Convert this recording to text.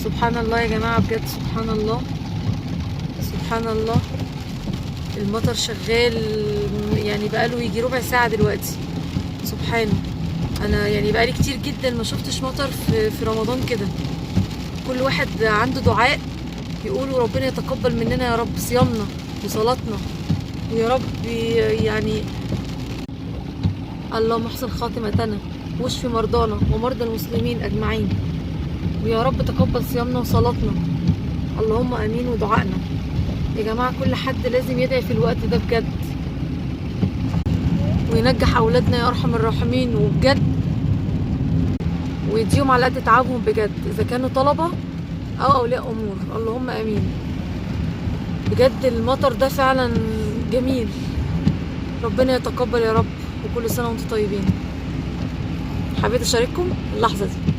سبحان الله يا جماعة، بجد سبحان الله سبحان الله. المطر شغال يعني بقاله يجي ربع ساعة دلوقتي. سبحانه. انا يعني بقالي كتير جدا ما شفتش مطر في رمضان كده. كل واحد عنده دعاء يقولوا ربنا يتقبل مننا يا رب صيامنا وصلاتنا، ويا رب يعني اللهم احسن خاتمتنا واشف مرضانا ومرضى المسلمين اجمعين، ويا رب تقبل صيامنا وصلاتنا، اللهم امين. ودعائنا يا جماعه كل حد لازم يدعي في الوقت ده بجد، وينجح اولادنا يا ارحم الراحمين وبجد، ويديهم على قد تعبهم بجد، اذا كانوا طلبه او اولياء امور، اللهم امين. بجد المطر ده فعلا جميل، ربنا يتقبل يا رب، وكل سنه وانتم طيبين. حبيت اشارككم اللحظه دي.